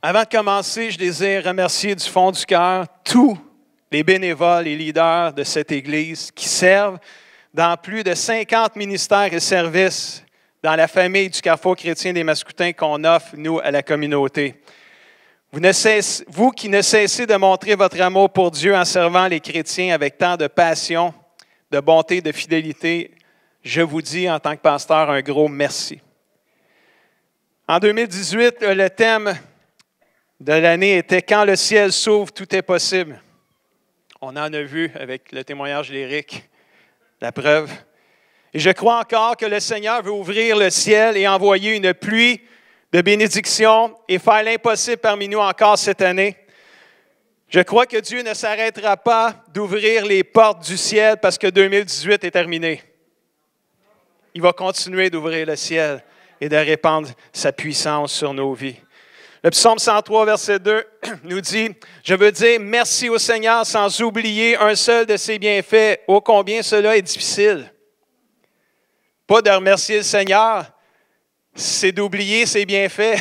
Avant de commencer, je désire remercier du fond du cœur tous les bénévoles et leaders de cette Église qui servent dans plus de 50 ministères et services dans la famille du Carrefour chrétien des Mascoutins qu'on offre, nous, à la communauté. Vous qui ne cessez de montrer votre amour pour Dieu en servant les chrétiens avec tant de passion, de bonté, de fidélité, je vous dis en tant que pasteur un gros merci. En 2018, le thème de l'année était « Quand le ciel s'ouvre, tout est possible ». On en a vu avec le témoignage d'Éric, la preuve. Et je crois encore que le Seigneur veut ouvrir le ciel et envoyer une pluie de bénédiction et faire l'impossible parmi nous encore cette année. Je crois que Dieu ne s'arrêtera pas d'ouvrir les portes du ciel parce que 2018 est terminé. Il va continuer d'ouvrir le ciel et de répandre sa puissance sur nos vies. Le psaume 103, verset 2 nous dit « Je veux dire merci au Seigneur sans oublier un seul de ses bienfaits. Ô combien cela est difficile. » Pas de remercier le Seigneur, c'est d'oublier ses bienfaits.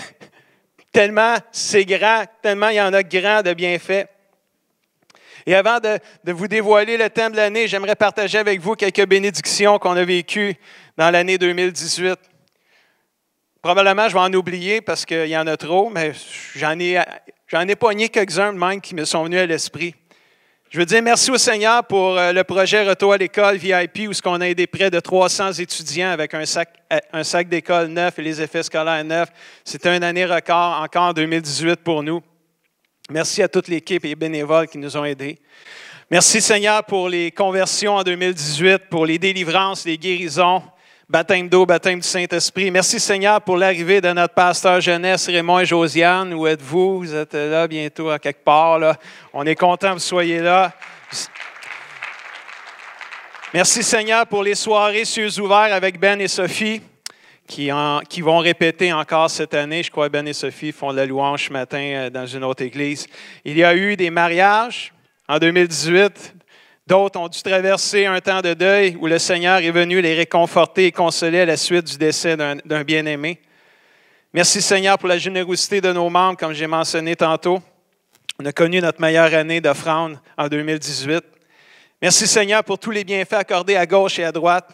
Tellement c'est grand, tellement il y en a grand de bienfaits. Et avant de vous dévoiler le thème de l'année, j'aimerais partager avec vous quelques bénédictions qu'on a vécues dans l'année 2018. Probablement, je vais en oublier parce qu'il y en a trop, mais j'en ai pogné quelques-uns de même qui me sont venus à l'esprit. Je veux dire merci au Seigneur pour le projet Retour à l'école VIP où on a aidé près de 300 étudiants avec un sac d'école neuf et les effets scolaires neufs. C'était une année record encore en 2018 pour nous. Merci à toute l'équipe et les bénévoles qui nous ont aidés. Merci Seigneur pour les conversions en 2018, pour les délivrances, les guérisons, baptême d'eau, baptême du Saint-Esprit. Merci Seigneur pour l'arrivée de notre pasteur jeunesse, Raymond et Josiane. Où êtes-vous? Vous êtes là bientôt à quelque part. Là. On est content que vous soyez là. Merci Seigneur pour les soirées cieux ouverts avec Ben et Sophie qui vont répéter encore cette année. Je crois que Ben et Sophie font de la louange ce matin dans une autre église. Il y a eu des mariages en 2018. D'autres ont dû traverser un temps de deuil où le Seigneur est venu les réconforter et consoler à la suite du décès d'un bien-aimé. Merci Seigneur pour la générosité de nos membres, comme j'ai mentionné tantôt. On a connu notre meilleure année d'offrande en 2018. Merci Seigneur pour tous les bienfaits accordés à gauche et à droite.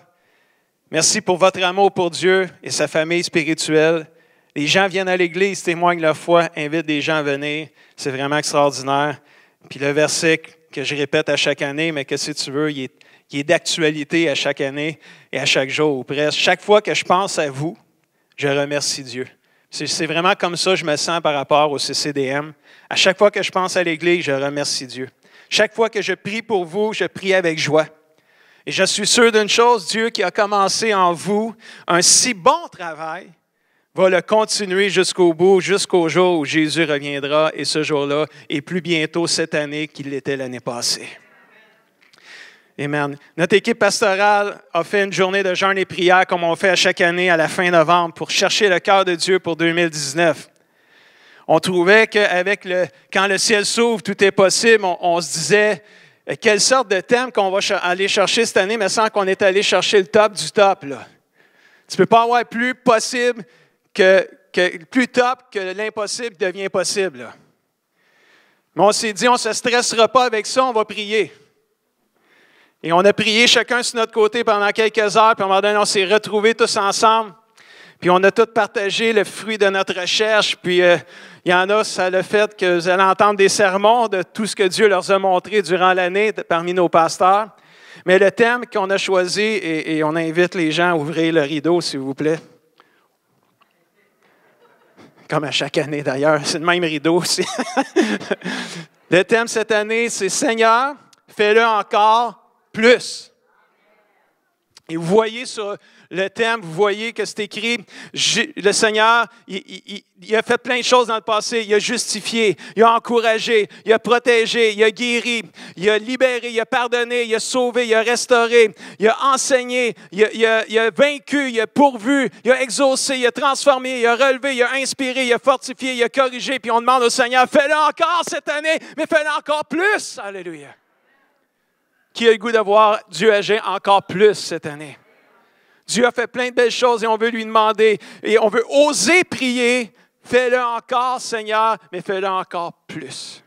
Merci pour votre amour pour Dieu et sa famille spirituelle. Les gens viennent à l'Église, témoignent leur foi, invitent des gens à venir. C'est vraiment extraordinaire. Puis le verset que je répète à chaque année, mais que si tu veux, il est d'actualité à chaque année et à chaque jour ou presque. Chaque fois que je pense à vous, je remercie Dieu. C'est vraiment comme ça que je me sens par rapport au CCDM. À chaque fois que je pense à l'Église, je remercie Dieu. Chaque fois que je prie pour vous, je prie avec joie. Et je suis sûr d'une chose, Dieu qui a commencé en vous un si bon travail, va le continuer jusqu'au bout, jusqu'au jour où Jésus reviendra, et ce jour-là est plus bientôt cette année qu'il l'était l'année passée. Amen. Notre équipe pastorale a fait une journée de jeûne et prière comme on fait à chaque année à la fin novembre pour chercher le cœur de Dieu pour 2019. On trouvait qu'avec quand le ciel s'ouvre, tout est possible. On se disait, quelle sorte de thème qu'on va aller chercher cette année, mais sans qu'on est allé chercher le top du top. Là. Tu ne peux pas avoir plus possible plus top que l'impossible devient possible. Là. Mais on s'est dit, on ne se stressera pas avec ça, on va prier. Et on a prié chacun sur notre côté pendant quelques heures, puis à un moment donné, on s'est retrouvés tous ensemble. Puis on a tous partagé le fruit de notre recherche. Puis il y en a, ça a le fait que vous allez entendre des sermons de tout ce que Dieu leur a montré durant l'année parmi nos pasteurs. Mais le thème qu'on a choisi, et on invite les gens à ouvrir le rideau, s'il vous plaît. Comme à chaque année d'ailleurs, c'est le même rideau aussi. Le thème cette année, c'est « Seigneur, fais-le encore plus ». Et vous voyez sur le thème, vous voyez que c'est écrit, le Seigneur, il a fait plein de choses dans le passé. Il a justifié, il a encouragé, il a protégé, il a guéri, il a libéré, il a pardonné, il a sauvé, il a restauré, il a enseigné, il a vaincu, il a pourvu, il a exaucé, il a transformé, il a relevé, il a inspiré, il a fortifié, il a corrigé. Puis on demande au Seigneur, fais-le encore cette année, mais fais-le encore plus. Alléluia. Qui a le goût de voir Dieu agir encore plus cette année? Dieu a fait plein de belles choses et on veut lui demander, et on veut oser prier, Fais-le encore, Seigneur, mais fais-le encore plus.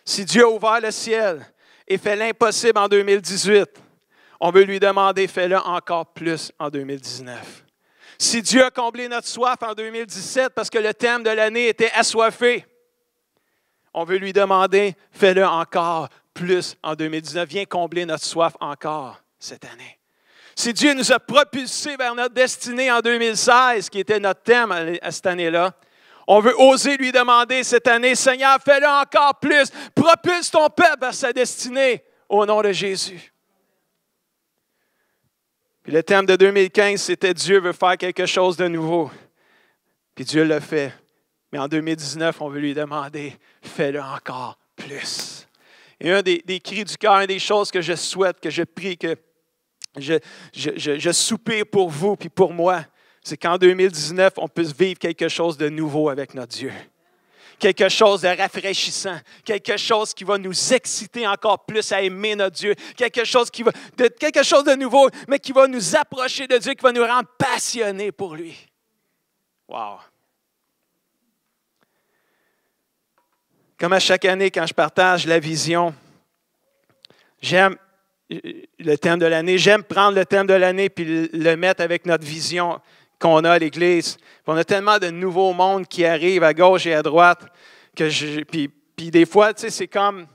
Si Dieu a ouvert le ciel et fait l'impossible en 2018, on veut lui demander, fais-le encore plus en 2019. Si Dieu a comblé notre soif en 2017 parce que le thème de l'année était assoiffé, on veut lui demander, fais-le encore plus en 2019. Viens combler notre soif encore cette année. Si Dieu nous a propulsés vers notre destinée en 2016, qui était notre thème à cette année-là, on veut oser lui demander cette année, Seigneur, fais-le encore plus. Propulse ton peuple vers sa destinée au nom de Jésus. Puis le thème de 2015, c'était Dieu veut faire quelque chose de nouveau. Puis Dieu l'a fait. Mais en 2019, on veut lui demander, fais-le encore plus. Et un des cris du cœur, une des choses que je souhaite, que je prie, que je soupire pour vous puis pour moi, c'est qu'en 2019, on puisse vivre quelque chose de nouveau avec notre Dieu. Quelque chose de rafraîchissant, quelque chose qui va nous exciter encore plus à aimer notre Dieu, quelque chose de nouveau, mais qui va nous approcher de Dieu, qui va nous rendre passionnés pour lui. Wow! Comme à chaque année, quand je partage la vision, j'aime le thème de l'année. J'aime prendre le thème de l'année puis le mettre avec notre vision qu'on a à l'Église. Puis on a tellement de nouveaux mondes qui arrivent à gauche et à droite puis des fois, tu sais, c'est comme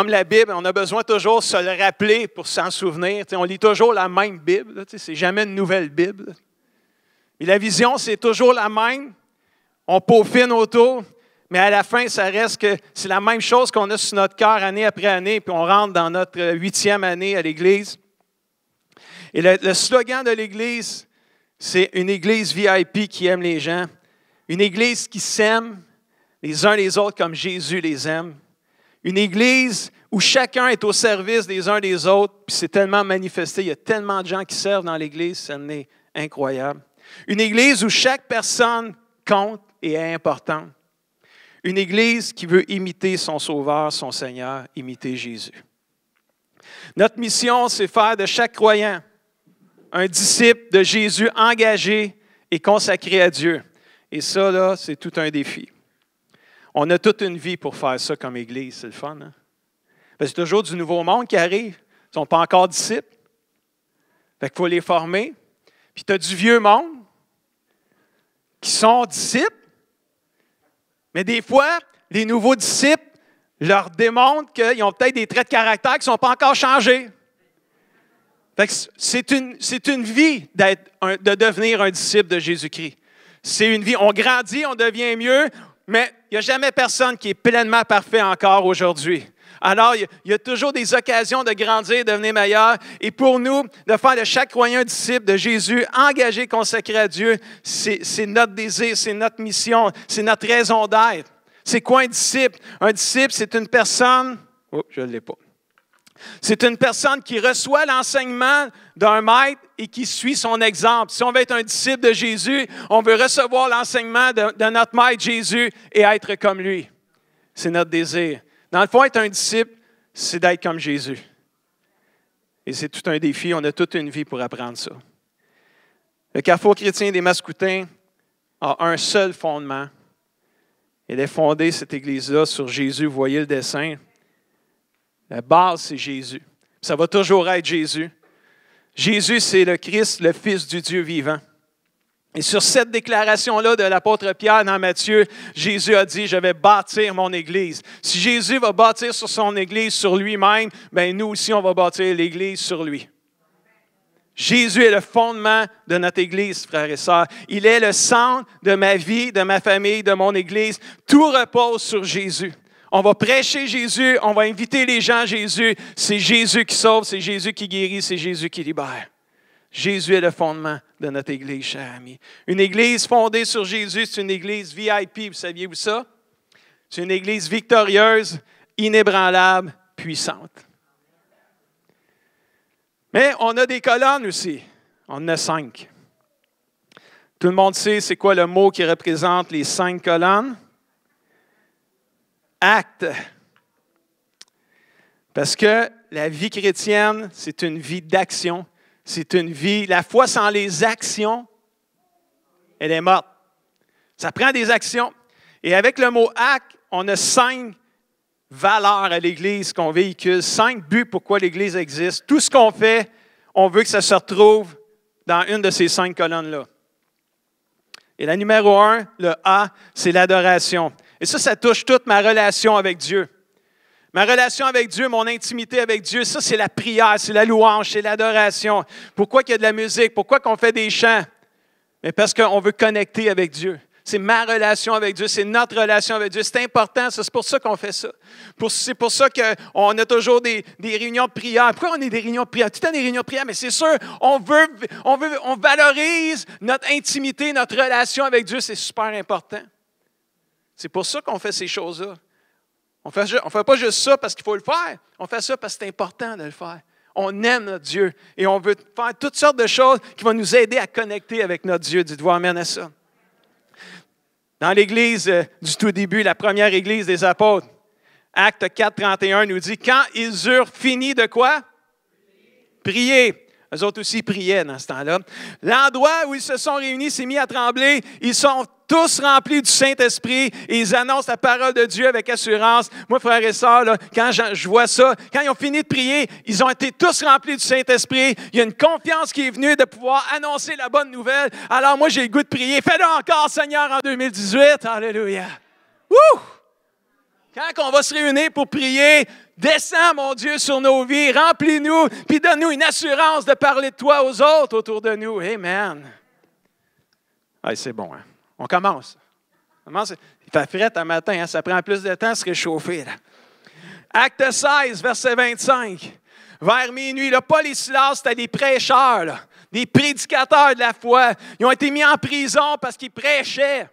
la Bible. On a besoin toujours de se le rappeler pour s'en souvenir. Tu sais, on lit toujours la même Bible. Là, tu sais, c'est jamais une nouvelle Bible. Et la vision, c'est toujours la même. On peaufine autour. Mais à la fin, ça reste que c'est la même chose qu'on a sur notre cœur année après année, puis on rentre dans notre 8e année à l'Église. Et le slogan de l'Église, c'est une Église VIP qui aime les gens, une Église qui s'aime les uns les autres comme Jésus les aime, une Église où chacun est au service des uns des autres, puis c'est tellement manifesté, il y a tellement de gens qui servent dans l'Église, ça en est incroyable. Une Église où chaque personne compte et est importante. Une Église qui veut imiter son Sauveur, son Seigneur, imiter Jésus. Notre mission, c'est faire de chaque croyant un disciple de Jésus engagé et consacré à Dieu. Et ça, là, c'est tout un défi. On a toute une vie pour faire ça comme Église, c'est le fun. Hein? Parce que c'est toujours du nouveau monde qui arrive. Ils ne sont pas encore disciples. Fait qu'il faut les former. Puis tu as du vieux monde qui sont disciples. Mais des fois, les nouveaux disciples leur démontrent qu'ils ont peut-être des traits de caractère qui ne sont pas encore changés. Fait que c'est une vie de devenir un disciple de Jésus-Christ. C'est une vie, on grandit, on devient mieux, mais il n'y a jamais personne qui est pleinement parfait encore aujourd'hui. Alors, il y a toujours des occasions de grandir, de devenir meilleur. Et pour nous, de faire de chaque croyant un disciple de Jésus, engagé, consacré à Dieu, c'est notre désir, c'est notre mission, c'est notre raison d'être. C'est quoi un disciple? Un disciple, c'est une personne... Oh, je ne l'ai pas. C'est une personne qui reçoit l'enseignement d'un maître et qui suit son exemple. Si on veut être un disciple de Jésus, on veut recevoir l'enseignement de notre maître Jésus et être comme lui. C'est notre désir. Dans le fond, être un disciple, c'est d'être comme Jésus. Et c'est tout un défi. On a toute une vie pour apprendre ça. Le Carrefour chrétien des Mascoutins a un seul fondement. Il est fondé, cette église-là, sur Jésus. Vous voyez le dessin. La base, c'est Jésus. Ça va toujours être Jésus. Jésus, c'est le Christ, le Fils du Dieu vivant. Et sur cette déclaration-là de l'apôtre Pierre dans Matthieu, Jésus a dit, je vais bâtir mon Église. Si Jésus va bâtir sur son Église, sur lui-même, bien nous aussi, on va bâtir l'Église sur lui. Jésus est le fondement de notre Église, frères et sœurs. Il est le centre de ma vie, de ma famille, de mon Église. Tout repose sur Jésus. On va prêcher Jésus, on va inviter les gens à Jésus. C'est Jésus qui sauve, c'est Jésus qui guérit, c'est Jésus qui libère. Jésus est le fondement de notre Église, chers amis. Une Église fondée sur Jésus, c'est une Église VIP, vous saviez-vous ça? C'est une Église victorieuse, inébranlable, puissante. Mais on a des colonnes aussi. On en a 5. Tout le monde sait c'est quoi le mot qui représente les 5 colonnes? Acte. Parce que la vie chrétienne, c'est une vie d'action. C'est une vie, la foi sans les actions, elle est morte. Ça prend des actions. Et avec le mot acte, on a 5 valeurs à l'Église qu'on véhicule, 5 buts pourquoi l'Église existe. Tout ce qu'on fait, on veut que ça se retrouve dans une de ces 5 colonnes-là. Et la numéro 1, le A, c'est l'adoration. Et ça touche toute ma relation avec Dieu. Ma relation avec Dieu, mon intimité avec Dieu, ça, c'est la prière, c'est la louange, c'est l'adoration. Pourquoi qu'il y a de la musique? Pourquoi qu'on fait des chants? Mais parce qu'on veut connecter avec Dieu. C'est ma relation avec Dieu, c'est notre relation avec Dieu. C'est important, c'est pour ça qu'on fait ça. C'est pour ça qu'on a toujours des réunions de prière. Pourquoi on a des réunions de prière? Tout le temps des réunions de prière, mais c'est sûr, on valorise notre intimité, notre relation avec Dieu, c'est super important. C'est pour ça qu'on fait ces choses-là. On ne fait pas juste ça parce qu'il faut le faire. On fait ça parce que c'est important de le faire. On aime notre Dieu et on veut faire toutes sortes de choses qui vont nous aider à connecter avec notre Dieu. Dites-vous amen à ça. Dans l'Église du tout début, la première Église des apôtres, Acte 4, 31 nous dit, quand ils eurent fini de quoi? Prier. Eux autres aussi priaient dans ce temps-là. L'endroit où ils se sont réunis s'est mis à trembler. Ils sont tous remplis du Saint-Esprit et ils annoncent la parole de Dieu avec assurance. Moi, frères et sœurs, là, quand je vois ça, quand ils ont fini de prier, ils ont été tous remplis du Saint-Esprit. Il y a une confiance qui est venue de pouvoir annoncer la bonne nouvelle. Alors moi, j'ai le goût de prier. Fais-le encore, Seigneur, en 2018. Alléluia. Wouh! Quand on va se réunir pour prier, descends, mon Dieu, sur nos vies, remplis-nous, puis donne-nous une assurance de parler de toi aux autres autour de nous. Amen. Ah, c'est bon, hein? On commence. Il fait fret un matin, hein? Ça prend plus de temps à se réchauffer. Là. Acte 16, verset 25. Vers minuit, là, Paul et Silas, c'était des prêcheurs, là, des prédicateurs de la foi. Ils ont été mis en prison parce qu'ils prêchaient.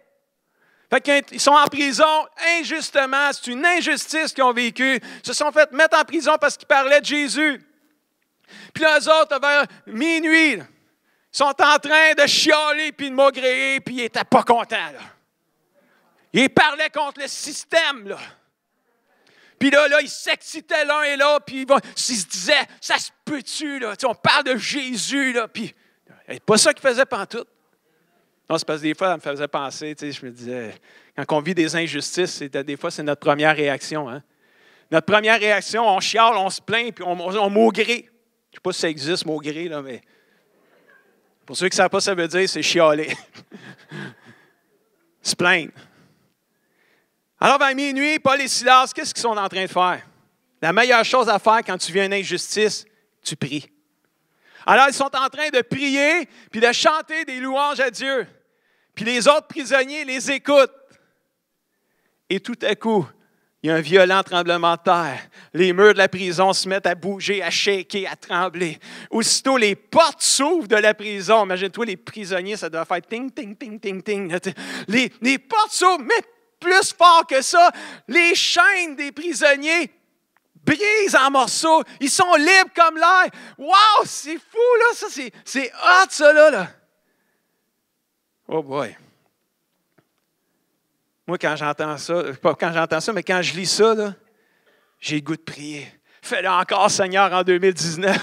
Fait qu'ils sont en prison injustement. C'est une injustice qu'ils ont vécue. Ils se sont fait mettre en prison parce qu'ils parlaient de Jésus. Puis là, eux autres, vers minuit, là, ils sont en train de chialer puis de maugréer, puis ils n'étaient pas contents. Là. Ils parlaient contre le système. Là. Puis là, ils s'excitaient l'un et l'autre, puis ils se disaient, ça se peut-tu, là? On parle de Jésus, là, puis c'est pas ça qu'ils faisaient pantoute. Non, c'est parce que des fois, ça me faisait penser, je me disais, quand on vit des injustices, des fois, c'est notre première réaction. Hein? Notre première réaction, on chiale, on se plaint, puis on maugrée. Je ne sais pas si ça existe, maugrée, là, mais pour ceux qui ne savent pas ce que ça veut dire, c'est chialer. Se plaindre. Alors, vers minuit, Paul et Silas, qu'est-ce qu'ils sont en train de faire? La meilleure chose à faire quand tu vis une injustice, tu pries. Alors, ils sont en train de prier puis de chanter des louanges à Dieu. Puis les autres prisonniers les écoutent. Et tout à coup, il y a un violent tremblement de terre. Les murs de la prison se mettent à bouger, à shaker, à trembler. Aussitôt, les portes s'ouvrent de la prison. Imagine-toi, les prisonniers, ça doit faire ting, ting, ting, ting, ting. Les portes s'ouvrent, mais plus fort que ça, les chaînes des prisonniers brisent en morceaux. Ils sont libres comme l'air. Wow, c'est fou, là. Ça, c'est hot, ça, là. Oh boy. Moi, quand j'entends ça, pas quand j'entends ça, mais quand je lis ça, là, j'ai le goût de prier. Fais-le encore, Seigneur, en 2019.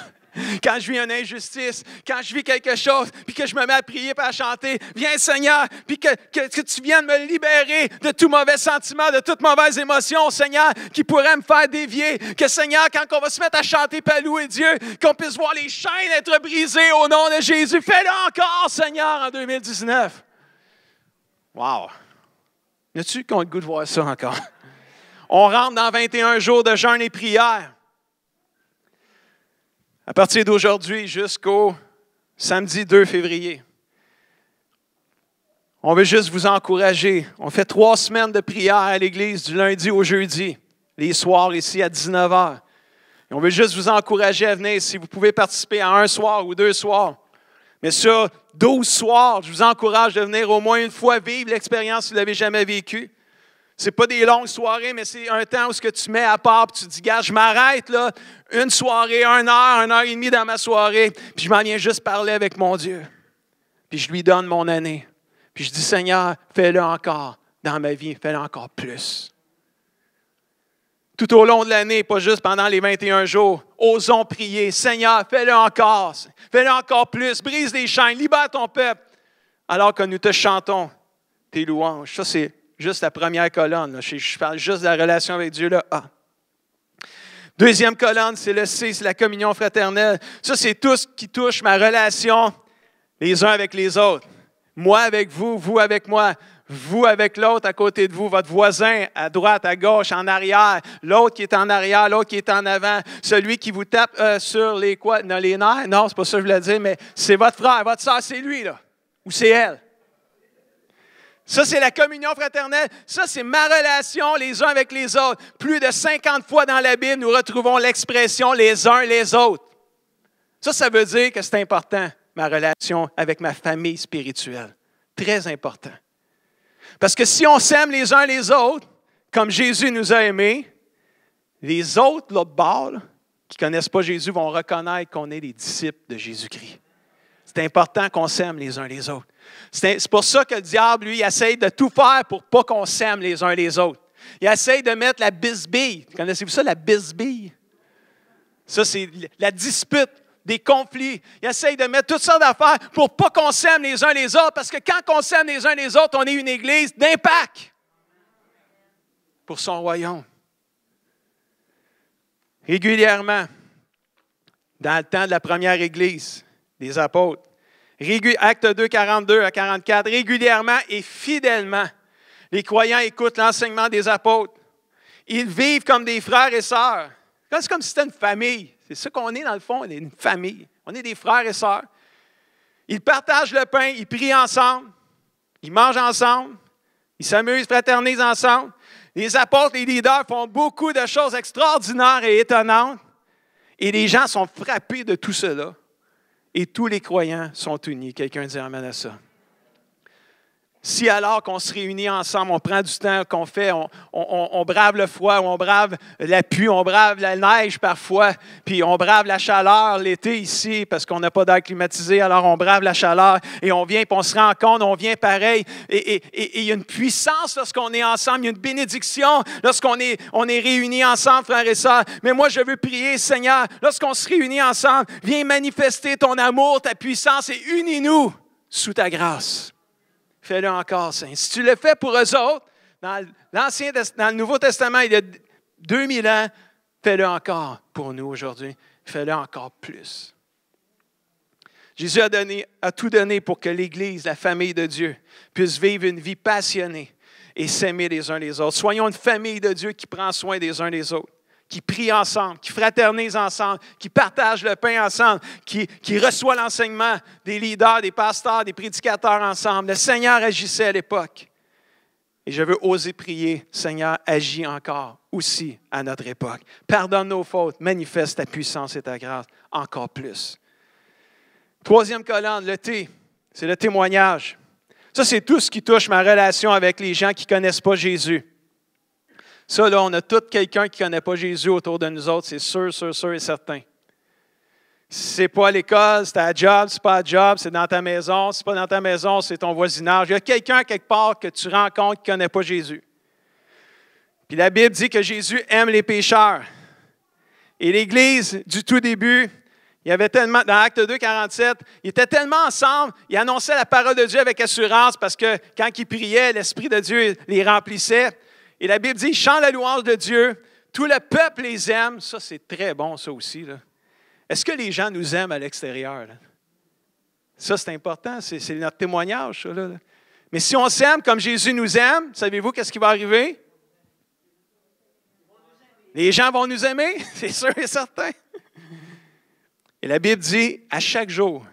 Quand je vis une injustice, quand je vis quelque chose, puis que je me mets à prier et à chanter, viens Seigneur, puis que tu viennes me libérer de tout mauvais sentiment, de toute mauvaise émotion, Seigneur, qui pourrait me faire dévier. Que Seigneur, quand on va se mettre à chanter et à louer Dieu, qu'on puisse voir les chaînes être brisées au nom de Jésus. Fais-le encore, Seigneur, en 2019. Wow! Y a-tu qu'on a le goût de voir ça encore? On rentre dans 21 jours de jeûne et prière. À partir d'aujourd'hui jusqu'au samedi 2 février. On veut juste vous encourager. On fait 3 semaines de prière à l'Église du lundi au jeudi, les soirs ici à 19h. Et on veut juste vous encourager à venir si vous pouvez participer à un soir ou 2 soirs. Mais sur 12 soirs, je vous encourage de venir au moins une fois vivre l'expérience si vous ne l'avez jamais vécue. Ce n'est pas des longues soirées, mais c'est un temps où ce que tu mets à part et tu te dis, gars, je m'arrête là, une soirée, 1 heure et demie dans ma soirée, puis je m'en viens juste parler avec mon Dieu. Puis je lui donne mon année. Puis je dis, Seigneur, fais-le encore dans ma vie, fais-le encore plus. Tout au long de l'année, pas juste pendant les 21 jours, osons prier. Seigneur, fais-le encore plus, brise les chaînes, libère ton peuple, alors que nous te chantons tes louanges. Ça, c'est juste la première colonne. Là. Je parle juste de la relation avec Dieu, le A. Deuxième colonne, c'est le C, c'est la communion fraternelle. Ça, c'est tout ce qui touche ma relation les uns avec les autres. Moi avec vous, vous avec moi, vous avec l'autre à côté de vous, votre voisin à droite, à gauche, en arrière, l'autre qui est en arrière, l'autre qui est en avant, celui qui vous tape sur les quoi? Non, les nerfs? Non, c'est pas ça que je voulais dire, mais c'est votre frère, votre soeur, c'est lui, là. Ou c'est elle. Ça, c'est la communion fraternelle. Ça, c'est ma relation les uns avec les autres. Plus de 50 fois dans la Bible, nous retrouvons l'expression les uns les autres. Ça veut dire que c'est important, ma relation avec ma famille spirituelle. Très important. Parce que si on s'aime les uns les autres, comme Jésus nous a aimés, les autres, l'autre bord, là, qui ne connaissent pas Jésus, vont reconnaître qu'on est les disciples de Jésus-Christ. C'est important qu'on s'aime les uns les autres. C'est pour ça que le diable, lui, essaye de tout faire pour pas qu'on s'aime les uns les autres. Il essaye de mettre la bisbille. Connaissez-vous ça, la bisbille? Ça, c'est la dispute, des conflits. Il essaye de mettre toutes sortes d'affaires pour pas qu'on s'aime les uns les autres, parce que quand on s'aime les uns les autres, on est une église d'impact pour son royaume. Régulièrement, dans le temps de la première église des apôtres, Actes 2, 42 à 44, régulièrement et fidèlement, les croyants écoutent l'enseignement des apôtres. Ils vivent comme des frères et sœurs. C'est comme si c'était une famille. C'est ça qu'on est dans le fond, on est une famille. On est des frères et sœurs. Ils partagent le pain, ils prient ensemble, ils mangent ensemble, ils s'amusent, fraternisent ensemble. Les apôtres, les leaders font beaucoup de choses extraordinaires et étonnantes. Et les gens sont frappés de tout cela. Et tous les croyants sont unis. Quelqu'un dit amen à ça. Si alors qu'on se réunit ensemble, on prend du temps, qu'on fait, on brave le froid, on brave la pluie, on brave la neige parfois, puis on brave la chaleur l'été ici parce qu'on n'a pas d'air climatisé, alors on brave la chaleur et on vient, puis on se rend compte, on vient pareil. Et il y a une puissance lorsqu'on est ensemble, il y a une bénédiction lorsqu'on est réunis ensemble, frères et sœurs. Mais moi, je veux prier, Seigneur, lorsqu'on se réunit ensemble, viens manifester ton amour, ta puissance et unis-nous sous ta grâce. Fais-le encore, Saint. Si tu le fais pour eux autres, dans le Nouveau Testament, il y a 2000 ans, fais-le encore pour nous aujourd'hui. Fais-le encore plus. Jésus a tout donné pour que l'Église, la famille de Dieu, puisse vivre une vie passionnée et s'aimer les uns les autres. Soyons une famille de Dieu qui prend soin des uns des autres, qui prie ensemble, qui fraternise ensemble, qui partage le pain ensemble, qui reçoit l'enseignement des leaders, des pasteurs, des prédicateurs ensemble. Le Seigneur agissait à l'époque. Et je veux oser prier, Seigneur, agis encore aussi à notre époque. Pardonne nos fautes, manifeste ta puissance et ta grâce encore plus. Troisième colonne, le T, c'est le témoignage. Ça, c'est tout ce qui touche ma relation avec les gens qui ne connaissent pas Jésus. Ça, là, on a tout quelqu'un qui ne connaît pas Jésus autour de nous autres, c'est sûr et certain. Si ce n'est pas à l'école, c'est à la job, c'est pas à la job, c'est dans ta maison. Si ce n'est pas dans ta maison, c'est ton voisinage. Il y a quelqu'un quelque part que tu rencontres qui ne connaît pas Jésus. Puis la Bible dit que Jésus aime les pécheurs. Et l'Église, du tout début, il y avait tellement, dans Actes 2, 47, ils étaient tellement ensemble, ils annonçaient la parole de Dieu avec assurance parce que quand ils priaient, l'Esprit de Dieu les remplissait. Et la Bible dit, ils chantent la louange de Dieu, tout le peuple les aime. Ça, c'est très bon, ça aussi, là. Est-ce que les gens nous aiment à l'extérieur, là? Ça, c'est important, c'est notre témoignage, ça, là. Mais si on s'aime comme Jésus nous aime, savez-vous qu'est-ce qui va arriver? Les gens vont nous aimer, c'est sûr et certain. Et la Bible dit, à chaque jour,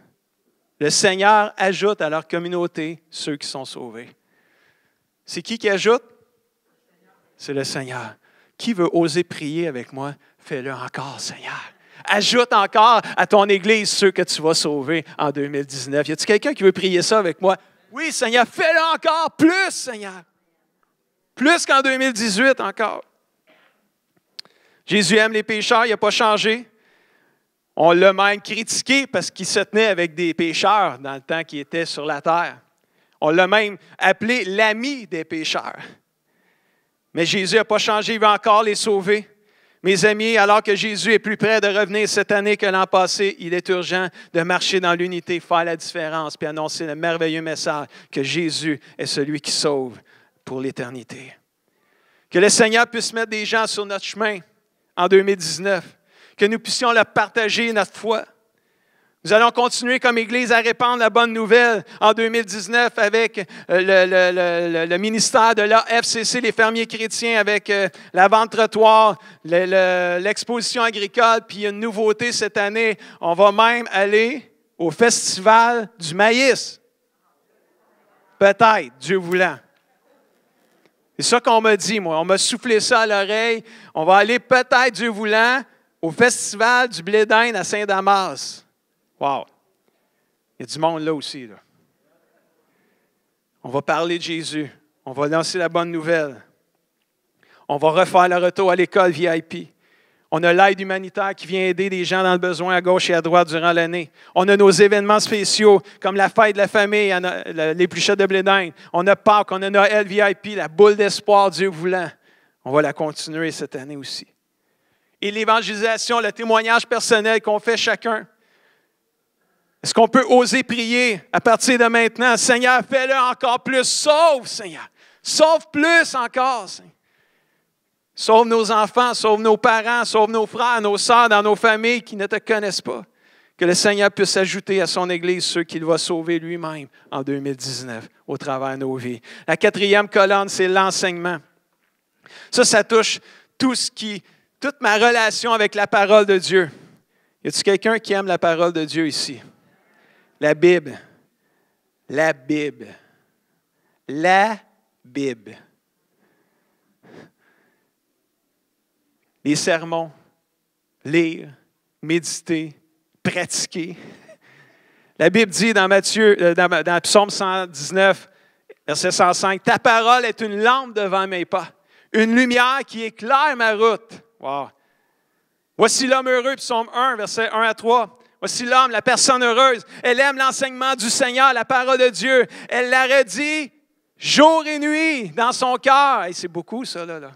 le Seigneur ajoute à leur communauté ceux qui sont sauvés. C'est qui ajoute? C'est le Seigneur. Qui veut oser prier avec moi? Fais-le encore, Seigneur. Ajoute encore à ton Église ceux que tu vas sauver en 2019. Y a-t-il quelqu'un qui veut prier ça avec moi? Oui, Seigneur, fais-le encore plus, Seigneur. Plus qu'en 2018 encore. Jésus aime les pécheurs, il n'a pas changé. On l'a même critiqué parce qu'il se tenait avec des pécheurs dans le temps qu'il était sur la terre. On l'a même appelé l'ami des pécheurs. Mais Jésus n'a pas changé, il veut encore les sauver. Mes amis, alors que Jésus est plus près de revenir cette année que l'an passé, il est urgent de marcher dans l'unité, faire la différence, puis annoncer le merveilleux message que Jésus est celui qui sauve pour l'éternité. Que le Seigneur puisse mettre des gens sur notre chemin en 2019, que nous puissions leur partager notre foi. Nous allons continuer comme Église à répandre la bonne nouvelle en 2019 avec le ministère de l'AFCC, les fermiers chrétiens, avec la vente trottoir, l'exposition agricole. Puis il y a une nouveauté cette année, on va même aller au festival du maïs. Peut-être, Dieu voulant. C'est ça qu'on m'a dit, moi. On m'a soufflé ça à l'oreille. On va aller peut-être, Dieu voulant, au festival du blé d'Inde à Saint-Damas. Wow! Il y a du monde là aussi. Là. On va parler de Jésus. On va lancer la bonne nouvelle. On va refaire le retour à l'école VIP. On a l'aide humanitaire qui vient aider les gens dans le besoin à gauche et à droite durant l'année. On a nos événements spéciaux comme la fête de la famille, l'épluchette de blé d'Inde. On a Pâques, on a Noël VIP, la boule d'espoir, Dieu voulant. On va la continuer cette année aussi. Et l'évangélisation, le témoignage personnel qu'on fait chacun. Est-ce qu'on peut oser prier à partir de maintenant? Seigneur, fais-le encore plus. Sauve, Seigneur. Sauve plus encore, Seigneur. Sauve nos enfants, sauve nos parents, sauve nos frères, nos sœurs dans nos familles qui ne te connaissent pas. Que le Seigneur puisse ajouter à son Église ceux qu'il va sauver lui-même en 2019 au travers de nos vies. La 4e colonne, c'est l'enseignement. Ça touche toute ma relation avec la parole de Dieu. Y a-t-il quelqu'un qui aime la parole de Dieu ici? La Bible. La Bible. La Bible. Les sermons, lire, méditer, pratiquer. La Bible dit dans dans Psaume 119, verset 105, « Ta parole est une lampe devant mes pas, une lumière qui éclaire ma route. » Wow. Voici l'homme heureux, Psaume 1, verset 1 à 3. Voici l'homme, la personne heureuse. Elle aime l'enseignement du Seigneur, la parole de Dieu. Elle la redit jour et nuit dans son cœur. Hey, c'est beaucoup ça, là.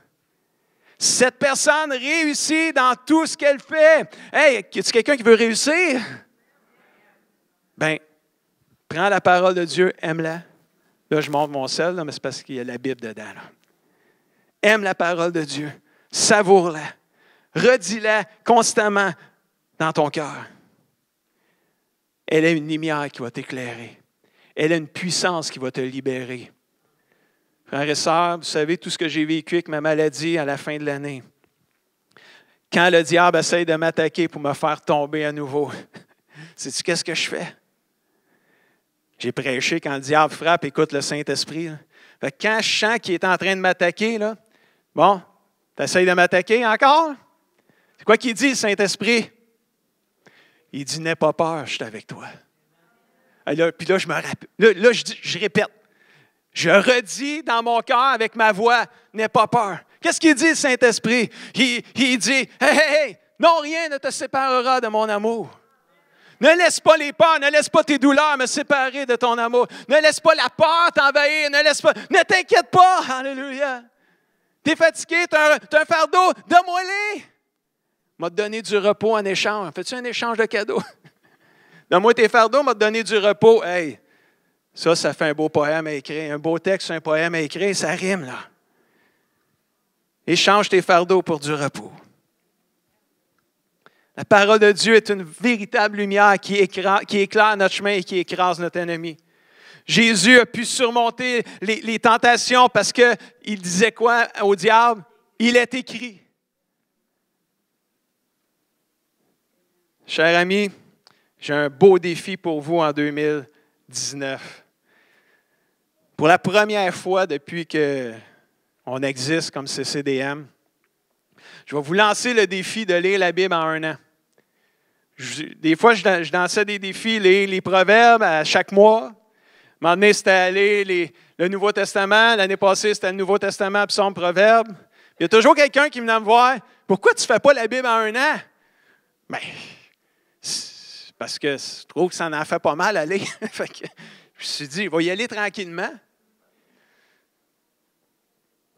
Cette personne réussit dans tout ce qu'elle fait. Hey, y a-t-il quelqu'un qui veut réussir? Bien, prends la parole de Dieu, aime-la. Là, je montre mon sel, là, mais c'est parce qu'il y a la Bible dedans. Là. Aime la parole de Dieu. Savoure-la. Redis-la constamment dans ton cœur. Elle a une lumière qui va t'éclairer. Elle a une puissance qui va te libérer. Frères et sœurs, vous savez tout ce que j'ai vécu avec ma maladie à la fin de l'année. Quand le diable essaie de m'attaquer pour me faire tomber à nouveau, sais-tu qu'est-ce que je fais? J'ai prêché quand le diable frappe, écoute le Saint-Esprit. Là. Fait que quand je sens qu'il est en train de m'attaquer, là, bon, tu essaies de m'attaquer encore? C'est quoi qu'il dit, le Saint-Esprit? Il dit, n'aie pas peur, je suis avec toi. Puis là, je me rappelle. Là, je répète. Je redis dans mon cœur avec ma voix, n'aie pas peur. Qu'est-ce qu'il dit, le Saint-Esprit? Il dit, hey, non, rien ne te séparera de mon amour. Ne laisse pas les peurs, ne laisse pas tes douleurs me séparer de ton amour. Ne laisse pas la peur t'envahir, ne t'inquiète pas. Alléluia. Tu es fatigué, tu as un fardeau, donne-moi-les. M'a donné du repos en échange. Fais-tu un échange de cadeaux? Donne-moi tes fardeaux, m'a donné du repos. Hey, ça fait un beau poème à écrire. Un beau texte, un poème à écrire, ça rime, là. Échange tes fardeaux pour du repos. La parole de Dieu est une véritable lumière qui éclaire notre chemin et qui écrase notre ennemi. Jésus a pu surmonter les tentations parce qu'il disait quoi au diable? Il est écrit. Chers amis, j'ai un beau défi pour vous en 2019. Pour la première fois depuis qu'on existe comme CCDM, je vais vous lancer le défi de lire la Bible en 1 an. Des fois, je lançais des défis, lire les proverbes à chaque mois. À un moment donné, c'était lire le Nouveau Testament. L'année passée, c'était le Nouveau Testament, Psaume, Proverbes. Il y a toujours quelqu'un qui venait me voir. Pourquoi tu ne fais pas la Bible en 1 an? Bien, parce que je trouve que ça en fait pas mal à lire. Fait que je me suis dit, il va y aller tranquillement.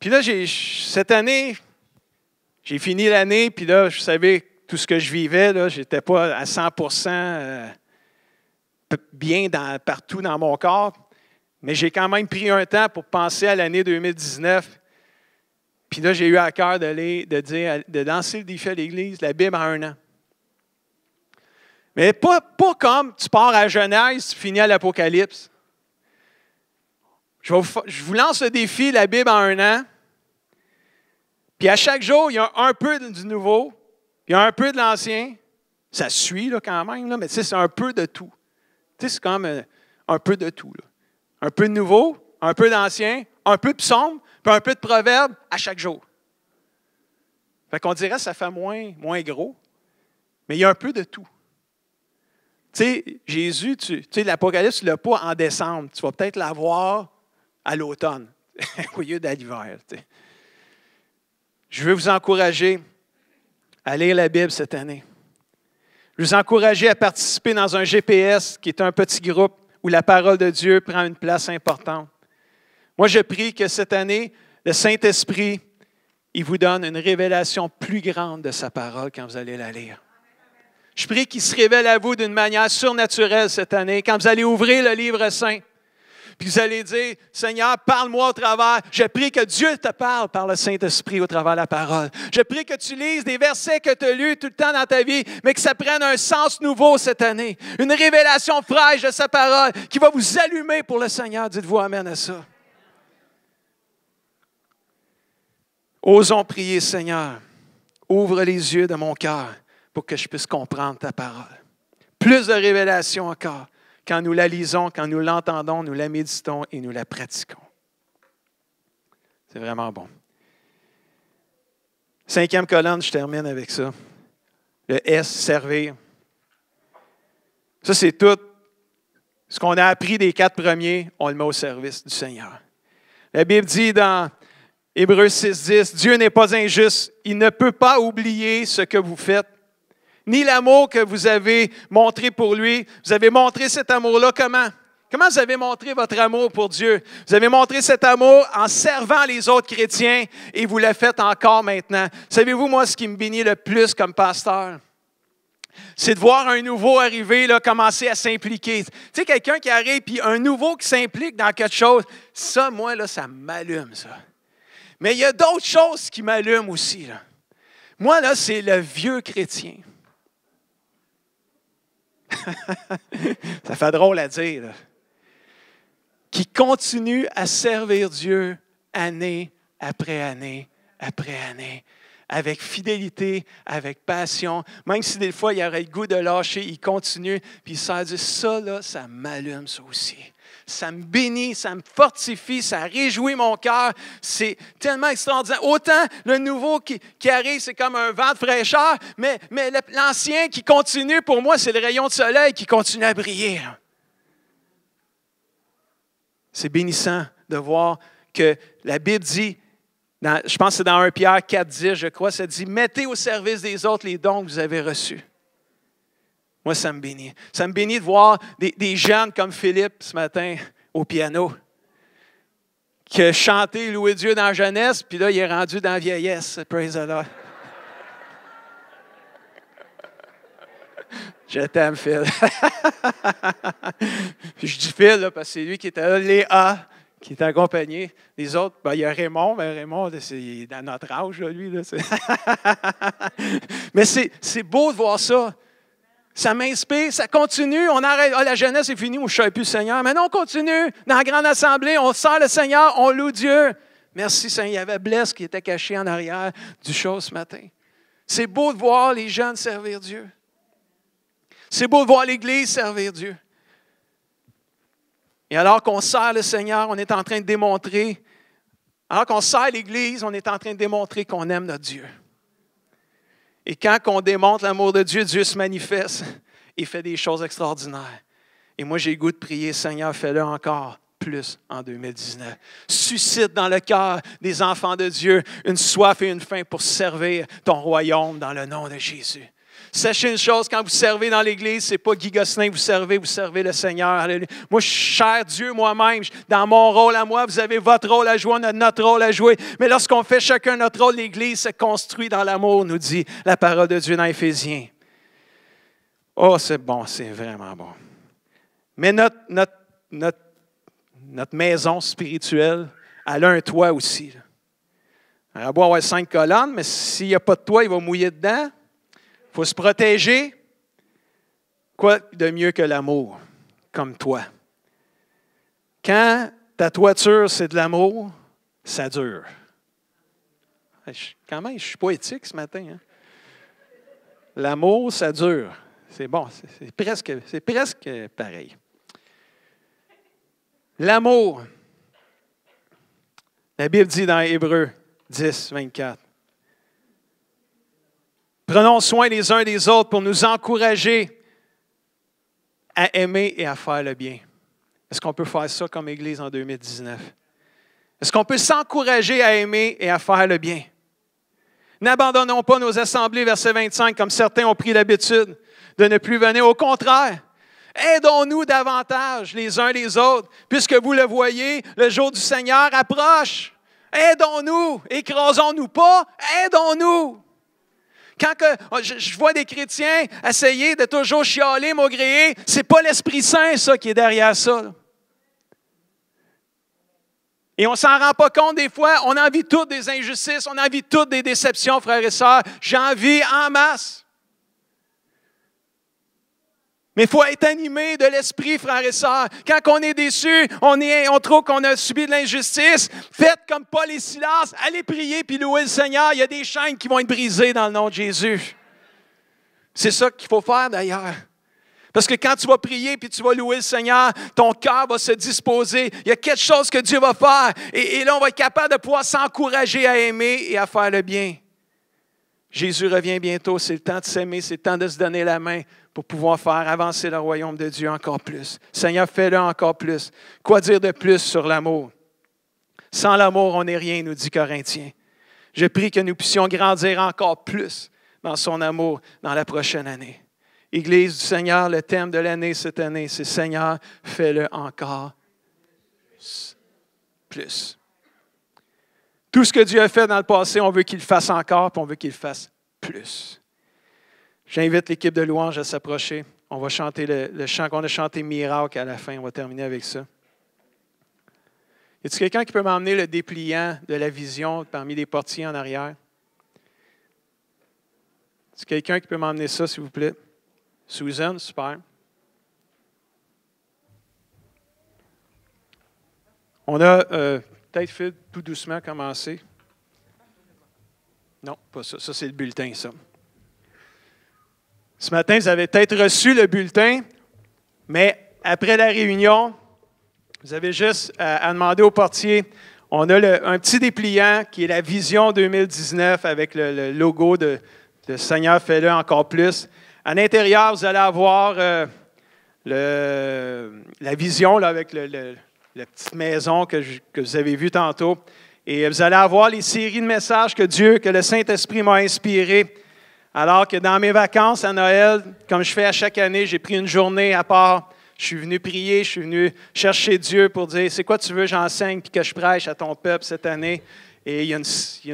Puis là, cette année, J'ai fini l'année, puis là, je savais tout ce que je vivais, je n'étais pas à 100% bien partout dans mon corps, mais j'ai quand même pris un temps pour penser à l'année 2019. Puis là, j'ai eu à cœur de lancer le défi à l'Église, la Bible en 1 an. Mais pas comme tu pars à Genèse, tu finis à l'Apocalypse. Je vous lance le défi, la Bible en 1 an. Puis à chaque jour, il y a un peu du nouveau, puis il y a un peu de l'ancien. Ça suit là, quand même, là, mais tu sais, c'est un peu de tout. Tu sais, c'est comme un peu de tout. Là. Un peu de nouveau, un peu d'ancien, un peu de psaume, puis un peu de proverbe à chaque jour. Fait qu'on dirait que ça fait moins gros, mais il y a un peu de tout. Tu sais, Jésus, l'Apocalypse, tu ne l'as pas en décembre. Tu vas peut-être l'avoir à l'automne, au lieu d'à l'hiver. Je veux vous encourager à lire la Bible cette année. Je veux vous encourager à participer dans un GPS, qui est un petit groupe où la parole de Dieu prend une place importante. Moi, je prie que cette année, le Saint-Esprit, il vous donne une révélation plus grande de sa parole quand vous allez la lire. Je prie qu'il se révèle à vous d'une manière surnaturelle cette année, quand vous allez ouvrir le livre saint. Puis vous allez dire, Seigneur, parle-moi au travers. Je prie que Dieu te parle par le Saint-Esprit au travers de la parole. Je prie que tu lises des versets que tu as lus tout le temps dans ta vie, mais que ça prenne un sens nouveau cette année. Une révélation fraîche de sa parole qui va vous allumer pour le Seigneur. Dites-vous amen à ça. Osons prier, Seigneur. Ouvre les yeux de mon cœur pour que je puisse comprendre ta parole. Plus de révélation encore. Quand nous la lisons, quand nous l'entendons, nous la méditons et nous la pratiquons. C'est vraiment bon. 5e colonne, je termine avec ça. Le S, servir. Ça, c'est tout. Ce qu'on a appris des 4 premiers, on le met au service du Seigneur. La Bible dit dans Hébreux 6,10, Dieu n'est pas injuste. Il ne peut pas oublier ce que vous faites, ni l'amour que vous avez montré pour lui. Vous avez montré cet amour-là comment? Comment vous avez montré votre amour pour Dieu? Vous avez montré cet amour en servant les autres chrétiens et vous le faites encore maintenant. Savez-vous, moi, ce qui me bénit le plus comme pasteur? C'est de voir un nouveau arriver, là, commencer à s'impliquer. Tu sais, quelqu'un qui arrive, puis un nouveau qui s'implique dans quelque chose, ça, moi, là, ça m'allume, ça. Mais il y a d'autres choses qui m'allument aussi, là. Moi, là, c'est le vieux chrétien. Ça fait drôle à dire, là. Qui continue à servir Dieu année après année après année, avec fidélité, avec passion. Même si des fois, il aurait le goût de lâcher, il continue, puis il s'en dit, ça, là, ça m'allume, ça aussi. Ça me bénit, ça me fortifie, ça réjouit mon cœur. C'est tellement extraordinaire. Autant le nouveau qui arrive, c'est comme un vent de fraîcheur, mais l'ancien qui continue, pour moi, c'est le rayon de soleil qui continue à briller. C'est bénissant de voir que la Bible dit, je pense que c'est dans 1 Pierre 4,10, je crois, ça dit « Mettez au service des autres les dons que vous avez reçus. » Moi, ça me bénit. Ça me bénit de voir des jeunes comme Philippe ce matin au piano, qui a chanté « Louer Dieu dans la jeunesse », puis là, il est rendu dans la vieillesse. Praise the Lord. Je t'aime, Phil. Puis je dis Phil, là, parce que c'est lui qui était là, Léa, qui est accompagné. Les autres, ben, il y a Raymond, mais Raymond, il est dans notre âge, là, lui. Là, mais c'est beau de voir ça. Ça m'inspire, ça continue. On arrête, la jeunesse est finie, moi je ne savais plus le Seigneur. Maintenant, on continue. Dans la grande assemblée, on sert le Seigneur, on loue Dieu. Merci, Seigneur. Il y avait Blaise qui était caché en arrière du show ce matin. C'est beau de voir les jeunes servir Dieu. C'est beau de voir l'Église servir Dieu. Et alors qu'on sert le Seigneur, on est en train de démontrer, alors qu'on sert l'Église, on est en train de démontrer qu'on aime notre Dieu. Et quand on démontre l'amour de Dieu, Dieu se manifeste et fait des choses extraordinaires. Et moi, j'ai le goût de prier, Seigneur, fais-le encore plus en 2019. Suscite dans le cœur des enfants de Dieu une soif et une faim pour servir ton royaume dans le nom de Jésus. Sachez une chose, quand vous servez dans l'Église, ce n'est pas Guy Gosselin que vous servez le Seigneur. Alléluia. Moi, je cher Dieu moi-même. Dans mon rôle à moi, vous avez votre rôle à jouer, on a notre rôle à jouer. Mais lorsqu'on fait chacun notre rôle, l'Église se construit dans l'amour, nous dit la parole de Dieu dans Éphésiens. Oh, c'est bon, c'est vraiment bon. Mais notre maison spirituelle, elle a un toit aussi. Elle va avoir 5 colonnes, mais s'il n'y a pas de toit, il va mouiller dedans. Il faut se protéger. Quoi de mieux que l'amour, comme toi? Quand ta toiture, c'est de l'amour, ça dure. Quand même, je suis poétique ce matin. Hein? L'amour, ça dure. C'est bon, c'est presque pareil. L'amour. La Bible dit dans Hébreux 10, 24. Prenons soin les uns des autres pour nous encourager à aimer et à faire le bien. Est-ce qu'on peut faire ça comme Église en 2019? Est-ce qu'on peut s'encourager à aimer et à faire le bien? N'abandonnons pas nos assemblées, verset 25, comme certains ont pris l'habitude de ne plus venir. Au contraire, aidons-nous davantage les uns les autres, puisque vous le voyez, le jour du Seigneur approche. Aidons-nous, écrasons-nous pas, aidons-nous. Quand je vois des chrétiens essayer de toujours chialer, maugréer, ce n'est pas l'Esprit Saint, ça, qui est derrière ça. Et on ne s'en rend pas compte des fois, on en vit toutes des injustices, on en vit toutes des déceptions, frères et sœurs. J'en vis en masse. Mais il faut être animé de l'esprit, frères et sœurs. Quand on est déçu, on trouve qu'on a subi de l'injustice, faites comme Paul et Silas, allez prier puis louer le Seigneur. Il y a des chaînes qui vont être brisées dans le nom de Jésus. C'est ça qu'il faut faire d'ailleurs. Parce que quand tu vas prier puis tu vas louer le Seigneur, ton cœur va se disposer. Il y a quelque chose que Dieu va faire. Et là, on va être capable de pouvoir s'encourager à aimer et à faire le bien. Jésus revient bientôt. C'est le temps de s'aimer, c'est le temps de se donner la main pour pouvoir faire avancer le royaume de Dieu encore plus. Seigneur, fais-le encore plus. Quoi dire de plus sur l'amour? Sans l'amour, on n'est rien, nous dit Corinthiens. Je prie que nous puissions grandir encore plus dans son amour dans la prochaine année. Église du Seigneur, le thème de l'année cette année, c'est Seigneur, fais-le encore plus. Tout ce que Dieu a fait dans le passé, on veut qu'il le fasse encore, puis on veut qu'il le fasse plus. J'invite l'équipe de louange à s'approcher. On va chanter le chant qu'on a chanté, Miracle, à la fin. On va terminer avec ça. Y a-t-il quelqu'un qui peut m'emmener le dépliant de la vision parmi les portiers en arrière? Y a-t-il quelqu'un qui peut m'emmener ça, s'il vous plaît? Susan, super. On a peut-être fait tout doucement commencer. Non, pas ça. Ça, c'est le bulletin, ça. Ce matin, vous avez peut-être reçu le bulletin, mais après la réunion, vous avez juste à demander au portier. On a un petit dépliant qui est la vision 2019 avec le logo de Seigneur, fais-le encore plus. À l'intérieur, vous allez avoir la vision là, avec la petite maison que vous avez vue tantôt. Et vous allez avoir les séries de messages que le Saint-Esprit m'a inspirés. Alors que dans mes vacances à Noël, comme je fais à chaque année, j'ai pris une journée à part. Je suis venu prier, je suis venu chercher Dieu pour dire, c'est quoi tu veux j'enseigne puis que je prêche à ton peuple cette année. Et il y a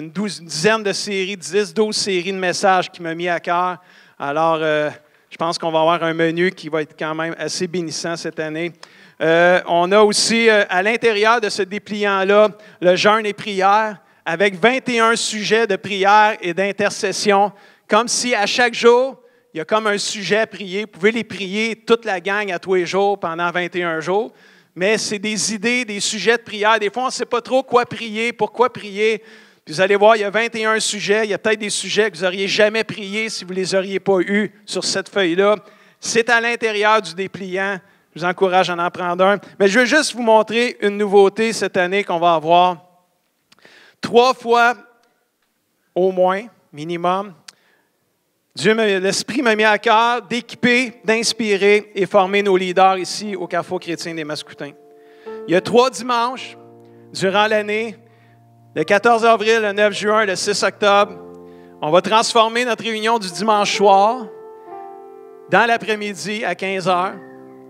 une dizaine de séries, 10-12 séries de messages qui m'ont mis à cœur. Alors, je pense qu'on va avoir un menu qui va être quand même assez bénissant cette année. On a aussi, à l'intérieur de ce dépliant-là, le jeûne et prière, avec 21 sujets de prière et d'intercession, comme si à chaque jour, il y a comme un sujet à prier. Vous pouvez les prier toute la gang à tous les jours pendant 21 jours, mais c'est des idées, des sujets de prière. Des fois, on ne sait pas trop quoi prier, pourquoi prier. Puis vous allez voir, il y a 21 sujets. Il y a peut-être des sujets que vous n'auriez jamais priés si vous ne les auriez pas eus sur cette feuille-là. C'est à l'intérieur du dépliant. Je vous encourage à en prendre un. Mais je veux juste vous montrer une nouveauté cette année qu'on va avoir. 3 fois, au moins, minimum, l'Esprit m'a mis à cœur d'équiper, d'inspirer et former nos leaders ici au Carrefour chrétien des Mascoutins. Il y a 3 dimanches durant l'année, le 14 avril, le 9 juin, le 6 octobre. On va transformer notre réunion du dimanche soir dans l'après-midi à 15 heures.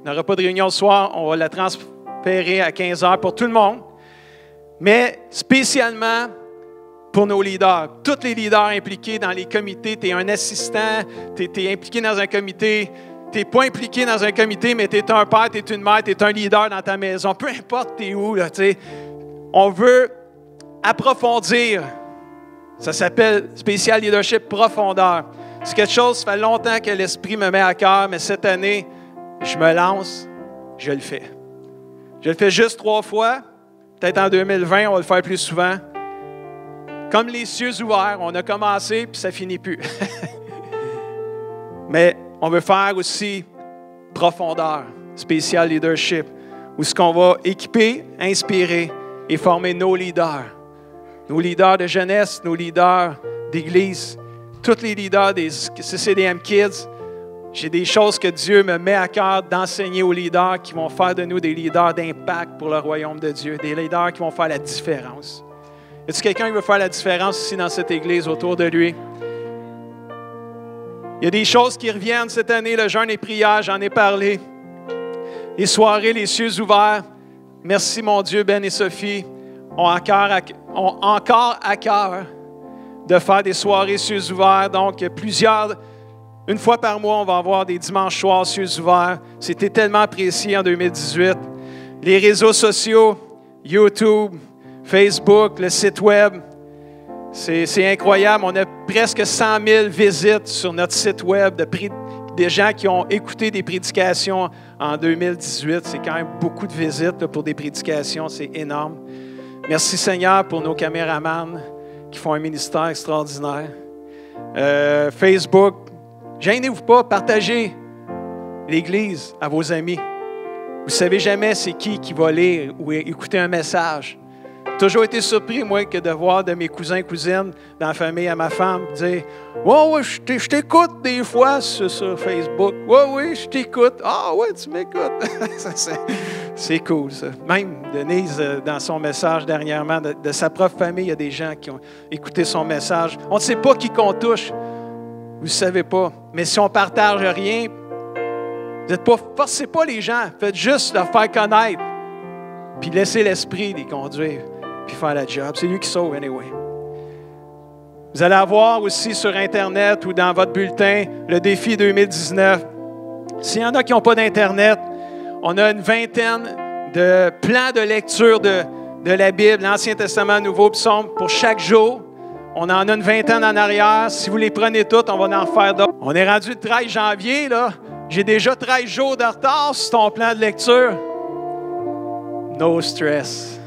On n'aura pas de réunion ce soir, on va la transférer à 15 heures pour tout le monde. Mais spécialement pour nos leaders. Tous les leaders impliqués dans les comités, tu es un assistant, tu es impliqué dans un comité, tu n'es pas impliqué dans un comité, mais tu es un père, tu es une mère, tu es un leader dans ta maison. Peu importe tu es où, là, on veut approfondir. Ça s'appelle Spécial Leadership Profondeur. C'est quelque chose, ça fait longtemps que l'Esprit me met à cœur, mais cette année, je me lance, je le fais. Je le fais juste 3 fois. Peut-être en 2020, on va le faire plus souvent. Comme les cieux ouverts, on a commencé, puis ça ne finit plus. Mais on veut faire aussi profondeur, Spécial Leadership, où ce qu'on va équiper, inspirer et former nos leaders de jeunesse, nos leaders d'église, tous les leaders des CCDM Kids. J'ai des choses que Dieu me met à cœur d'enseigner aux leaders qui vont faire de nous des leaders d'impact pour le royaume de Dieu, des leaders qui vont faire la différence. Y a-t-il quelqu'un qui veut faire la différence ici dans cette église autour de lui? Il y a des choses qui reviennent cette année, le jeûne et prière, j'en ai parlé. Les soirées, les cieux ouverts. Merci mon Dieu, Ben et Sophie ont encore à cœur de faire des soirées cieux ouverts. Donc, une fois par mois, on va avoir des dimanches soirs cieux ouverts. C'était tellement apprécié en 2018. Les réseaux sociaux, YouTube, Facebook, le site web, c'est incroyable. On a presque 100 000 visites sur notre site web des gens qui ont écouté des prédications en 2018. C'est quand même beaucoup de visites là, pour des prédications. C'est énorme. Merci Seigneur pour nos caméramans qui font un ministère extraordinaire. Facebook, gênez-vous pas, partagez l'Église à vos amis. Vous ne savez jamais c'est qui va lire ou écouter un message. J'ai toujours été surpris, moi, que de voir de mes cousins et cousines dans la famille à ma femme dire « Ouais, je t'écoute des fois sur Facebook. Ouais, je t'écoute. Ah ouais, tu m'écoutes. » C'est cool, ça. Même Denise, dans son message dernièrement, de sa propre famille, il y a des gens qui ont écouté son message. On ne sait pas qui qu'on touche. Vous ne savez pas. Mais si on ne partage rien, forcez pas les gens. Faites juste leur faire connaître. Puis laissez l'Esprit les conduire. Puis faire la job. C'est lui qui sauve, anyway. Vous allez avoir aussi sur Internet ou dans votre bulletin le défi 2019. S'il y en a qui n'ont pas d'Internet, on a une vingtaine de plans de lecture de la Bible, l'Ancien Testament, Nouveau Psaume, pour chaque jour. On en a une vingtaine en arrière. Si vous les prenez toutes, on va en faire d'autres. On est rendu le 13 janvier, là. J'ai déjà 13 jours de retard sur ton plan de lecture. No stress.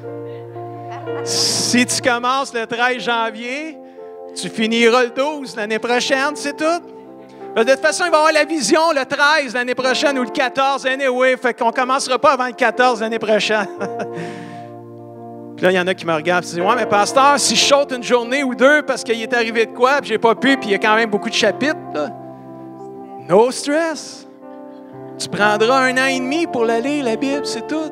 Si tu commences le 13 janvier, tu finiras le 12 l'année prochaine, c'est tout. De toute façon, il va y avoir la vision le 13 l'année prochaine ou le 14 anyway, fait qu'on ne commencera pas avant le 14 l'année prochaine. Puis là, il y en a qui me regardent et disent « Ouais, mais pasteur, si je saute une journée ou deux parce qu'il est arrivé de quoi, puis j'ai pas pu, puis il y a quand même beaucoup de chapitres, là. » No stress. Tu prendras 1 an et demi pour la lire, la Bible, c'est tout.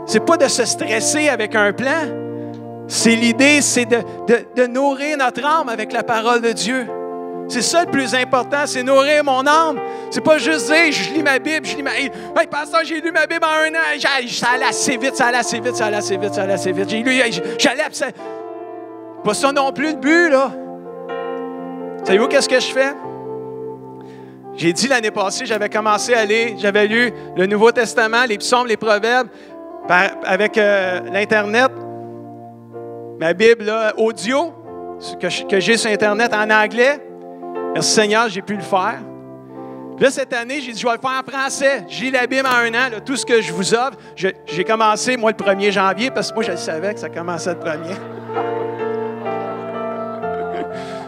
C'est pas de se stresser avec un plan. C'est l'idée, c'est de nourrir notre âme avec la parole de Dieu. C'est ça le plus important, c'est nourrir mon âme. C'est pas juste dire, je lis ma Bible, Hey, pasteur, j'ai lu ma Bible en 1 an. Ça allait assez vite. J'ai lu, j'allais... Pas ça non plus le but, là. Savez-vous qu'est-ce que je fais? J'ai dit l'année passée, j'avais lu le Nouveau Testament, les psaumes, les proverbes, avec l'Internet, ma Bible là, audio, que j'ai sur Internet en anglais. Merci Seigneur, j'ai pu le faire. Puis là, cette année, j'ai dit, je vais le faire en français. J'ai la Bible en 1 an, là, tout ce que je vous offre. J'ai commencé, moi, le 1er janvier, parce que moi, je savais que ça commençait le 1er.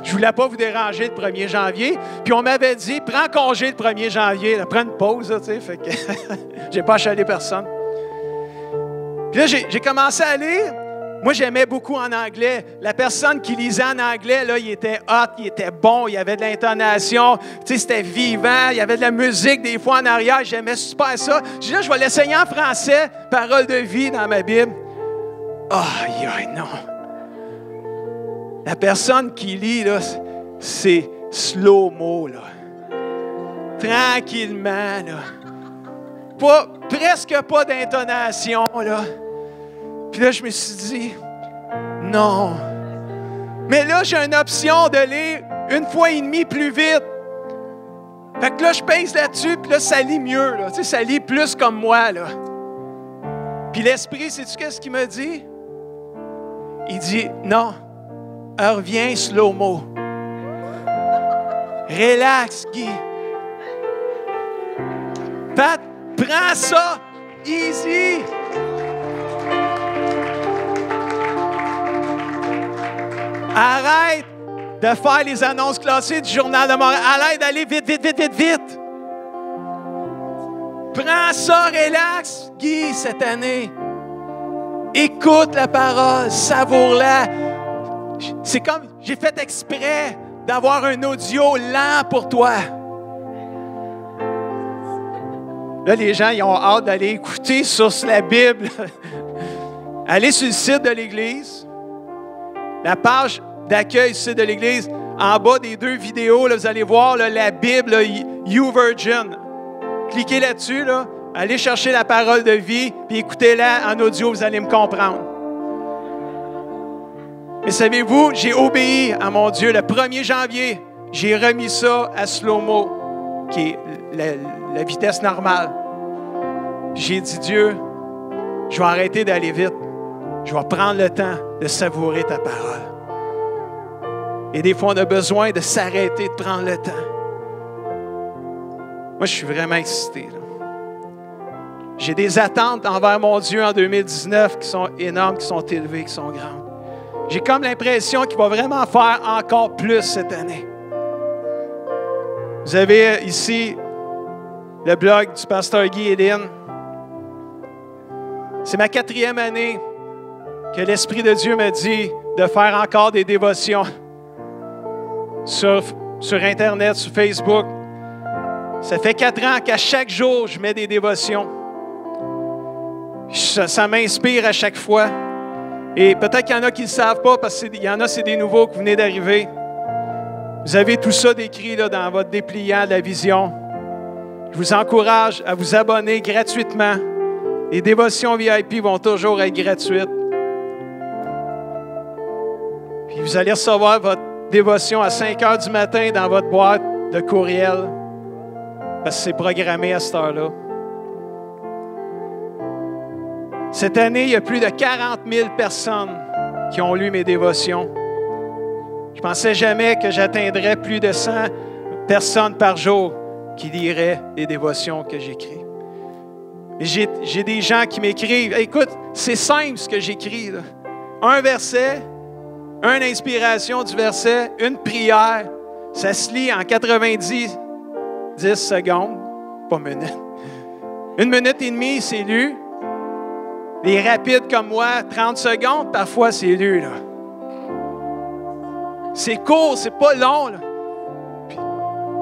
Je ne voulais pas vous déranger le 1er janvier. Puis on m'avait dit, prends congé le 1er janvier, là, prends une pause, tu sais, fait que j'ai pas achalé personne. Puis là, j'ai commencé à lire. Moi, j'aimais beaucoup en anglais. La personne qui lisait en anglais, là, il était hot, il était bon, il y avait de l'intonation, tu sais, c'était vivant, il y avait de la musique des fois en arrière. J'aimais super ça. J'ai dit, là, je vais l'essayer en français, parole de vie dans ma Bible. Aïe, non. La personne qui lit, là, c'est slow-mo, là. Tranquillement, là. Presque pas d'intonation, là. Puis là, je me suis dit, non. Mais là, j'ai une option de lire 1,5 fois plus vite. Fait que là, je pèse là-dessus, puis là, ça lit mieux, là. Tu sais, ça lit plus comme moi, là. Puis l'Esprit, sais-tu qu'est-ce qu'il me dit? Il dit, non, reviens slow-mo. Relax, Guy. Pat, prends ça, easy. Arrête de faire les annonces classées du Journal de Montréal. Arrête d'aller vite, vite, vite, vite, vite. Prends ça, relax, Guy, cette année. Écoute la parole, savoure-la. C'est comme, j'ai fait exprès d'avoir un audio lent pour toi. Là, les gens, ils ont hâte d'aller écouter sur la Bible. Allez sur le site de l'Église. La page d'accueil du site de l'Église. En bas des 2 vidéos, là, vous allez voir là, la Bible, là, You Virgin. Cliquez là-dessus, là. Allez chercher la parole de vie, puis écoutez-la en audio, vous allez me comprendre. Mais savez-vous, j'ai obéi à mon Dieu. Le 1er janvier, j'ai remis ça à slow-mo, qui est la vitesse normale. J'ai dit, Dieu, je vais arrêter d'aller vite. Je vais prendre le temps de savourer ta parole. Et des fois, on a besoin de s'arrêter, de prendre le temps. Moi, je suis vraiment excité, là. J'ai des attentes envers mon Dieu en 2019 qui sont énormes, qui sont élevées, qui sont grandes. J'ai comme l'impression qu'il va vraiment faire encore plus cette année. Vous avez ici le blog du pasteur Guy et Lynn. C'est ma 4e année que l'Esprit de Dieu me dit de faire encore des dévotions sur Internet, sur Facebook. Ça fait 4 ans qu'à chaque jour, je mets des dévotions. Ça m'inspire à chaque fois. Et peut-être qu'il y en a qui ne le savent pas parce qu'il y en a, c'est des nouveaux qui venez d'arriver. Vous avez tout ça décrit là, dans votre dépliant de la vision. Je vous encourage à vous abonner gratuitement. Les dévotions VIP vont toujours être gratuites. Puis vous allez recevoir votre dévotion à 5 heures du matin dans votre boîte de courriel. Parce que c'est programmé à cette heure-là. Cette année, il y a plus de 40 000 personnes qui ont lu mes dévotions. Je ne pensais jamais que j'atteindrais plus de 100 personnes par jour qui liraient les dévotions que j'écris. J'ai des gens qui m'écrivent. Écoute, c'est simple ce que j'écris, là. Un verset, une inspiration du verset, une prière. Ça se lit en 10 secondes, pas minutes. 1 minute et demie, c'est lu. Les rapides comme moi, 30 secondes, parfois c'est lu, là. C'est court, c'est pas long, là.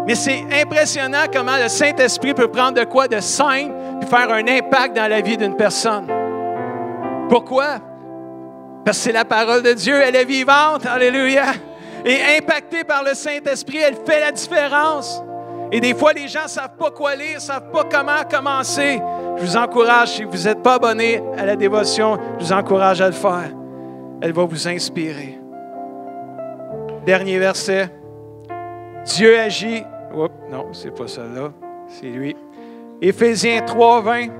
Mais c'est impressionnant comment le Saint-Esprit peut prendre de quoi de simple et faire un impact dans la vie d'une personne. Pourquoi? Parce que c'est la parole de Dieu, elle est vivante, alléluia. Et impactée par le Saint-Esprit, elle fait la différence. Et des fois, les gens ne savent pas quoi lire, ne savent pas comment commencer. Je vous encourage, si vous n'êtes pas abonné à la dévotion, je vous encourage à le faire. Elle va vous inspirer. Dernier verset. Dieu agit. Oups, non, c'est pas celle-là, c'est lui. Éphésiens 3:20.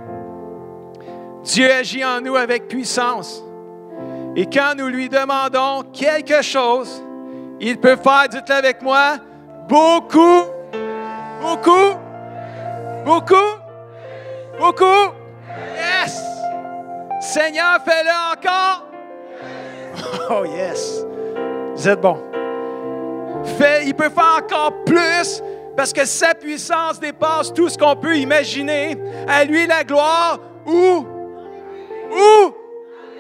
Dieu agit en nous avec puissance. Et quand nous lui demandons quelque chose, il peut faire, dites-le avec moi, beaucoup, beaucoup, beaucoup, beaucoup. Yes! Seigneur, fais-le encore. Oh yes! Vous êtes bon. Il peut faire encore plus parce que sa puissance dépasse tout ce qu'on peut imaginer. À lui la gloire. Où?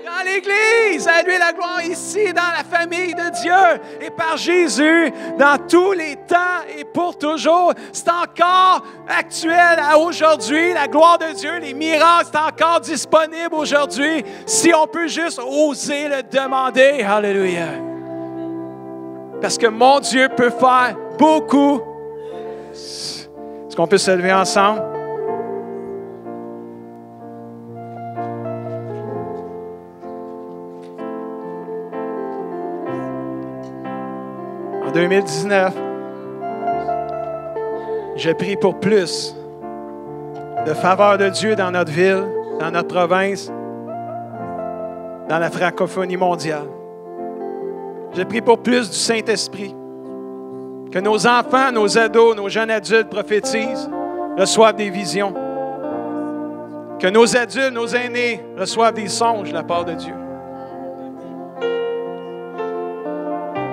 Dans l'Église. À lui la gloire ici, dans la famille de Dieu. Et par Jésus, dans tous les temps et pour toujours. C'est encore actuel à aujourd'hui. La gloire de Dieu, les miracles, c'est encore disponible aujourd'hui. Si on peut juste oser le demander. Alléluia. Parce que mon Dieu peut faire beaucoup. Est-ce Est-ce qu'on peut se lever ensemble? En 2019, je prie pour plus de faveur de Dieu dans notre ville, dans notre province, dans la francophonie mondiale. Je prie pour plus du Saint-Esprit. Que nos enfants, nos ados, nos jeunes adultes prophétisent, reçoivent des visions. Que nos adultes, nos aînés reçoivent des songes de la part de Dieu.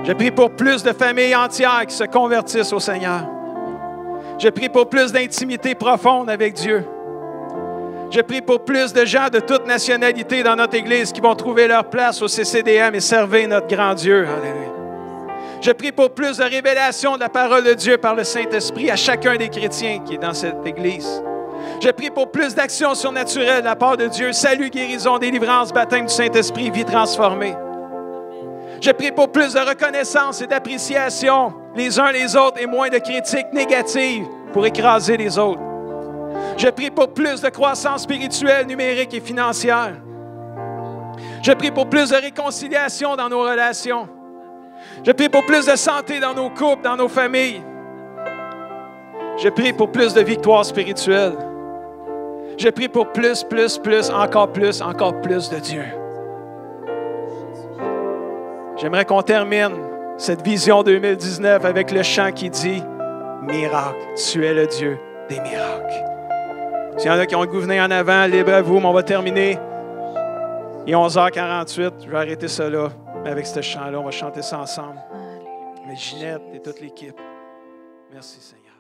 Je prie pour plus de familles entières qui se convertissent au Seigneur. Je prie pour plus d'intimité profonde avec Dieu. Je prie pour plus de gens de toute nationalité dans notre Église qui vont trouver leur place au CCDM et servir notre grand Dieu. Alléluia. Je prie pour plus de révélation de la parole de Dieu par le Saint-Esprit à chacun des chrétiens qui est dans cette Église. Je prie pour plus d'actions surnaturelles de la part de Dieu. Salut, guérison, délivrance, baptême du Saint-Esprit, vie transformée. Je prie pour plus de reconnaissance et d'appréciation les uns les autres et moins de critiques négatives pour écraser les autres. Je prie pour plus de croissance spirituelle, numérique et financière. Je prie pour plus de réconciliation dans nos relations. Je prie pour plus de santé dans nos couples, dans nos familles. Je prie pour plus de victoire spirituelle. Je prie pour plus, encore plus de Dieu. J'aimerais qu'on termine cette vision 2019 avec le chant qui dit « Miracle, tu es le Dieu des miracles ». S'il y en a qui ont le goût de venir en avant, libre à vous, mais on va terminer. Il est 11h48, je vais arrêter ça là. Mais avec ce chant-là, on va chanter ça ensemble. Avec Ginette et toute l'équipe. Merci Seigneur.